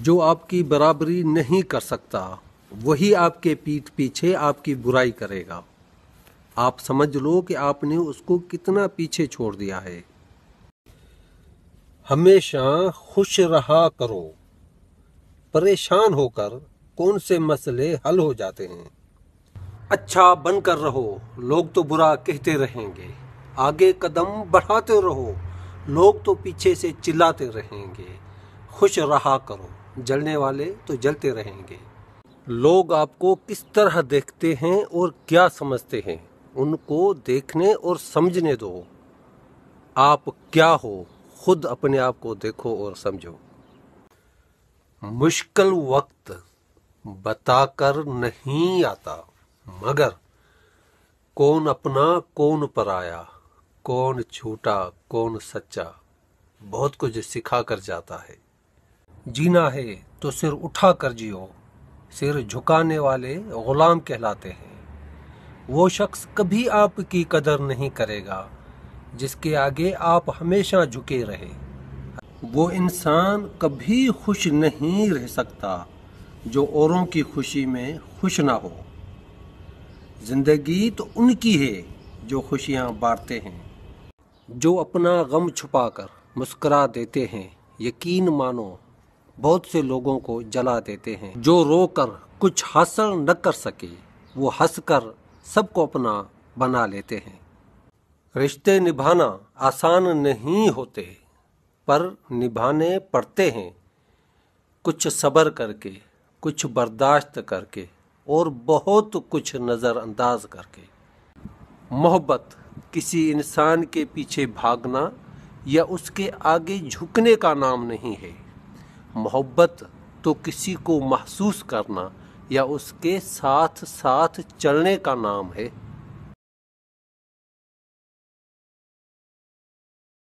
جو آپ کی برابری نہیں کر سکتا وہی آپ کے پیٹھ پیچھے آپ کی برائی کرے گا۔ آپ سمجھ لو کہ آپ نے اس کو کتنا پیچھے چھوڑ دیا ہے۔ ہمیشہ خوش رہا کرو، پریشان ہو کر کون سے مسئلے حل ہو جاتے ہیں۔ اچھا بن کر رہو، لوگ تو برا کہتے رہیں گے۔ آگے قدم بڑھاتے رہو، لوگ تو پیچھے سے چلاتے رہیں گے۔ خوش رہا کرو، جلنے والے تو جلتے رہیں گے۔ لوگ آپ کو کس طرح دیکھتے ہیں اور کیا سمجھتے ہیں، ان کو دیکھنے اور سمجھنے دو۔ آپ کیا ہو، خود اپنے آپ کو دیکھو اور سمجھو۔ مشکل وقت بتا کر نہیں آتا، مگر کون اپنا کون پرایا، کون جھوٹا کون سچا، بہت کچھ سکھا کر جاتا ہے۔ جینا ہے تو سر اٹھا کر جیو، سر جھکانے والے غلام کہلاتے ہیں۔ وہ شخص کبھی آپ کی قدر نہیں کرے گا جس کے آگے آپ ہمیشہ جھکے رہے۔ وہ انسان کبھی خوش نہیں رہ سکتا جو اوروں کی خوشی میں خوش نہ ہو۔ زندگی تو ان کی ہے جو خوشیاں بانٹتے ہیں، جو اپنا غم چھپا کر مسکرا دیتے ہیں۔ یقین مانو بہت سے لوگوں کو جلا دیتے ہیں۔ جو رو کر کچھ حاصل نہ کر سکے وہ ہنس کر سب کو اپنا بنا لیتے ہیں۔ رشتے نبھانا آسان نہیں ہوتے پر نبھانے پڑتے ہیں، کچھ صبر کر کے، کچھ برداشت کر کے اور بہت کچھ نظر انداز کر کے۔ محبت کسی انسان کے پیچھے بھاگنا یا اس کے آگے جھکنے کا نام نہیں ہے۔ محبت تو کسی کو محسوس کرنا یا اس کے ساتھ ساتھ چلنے کا نام ہے۔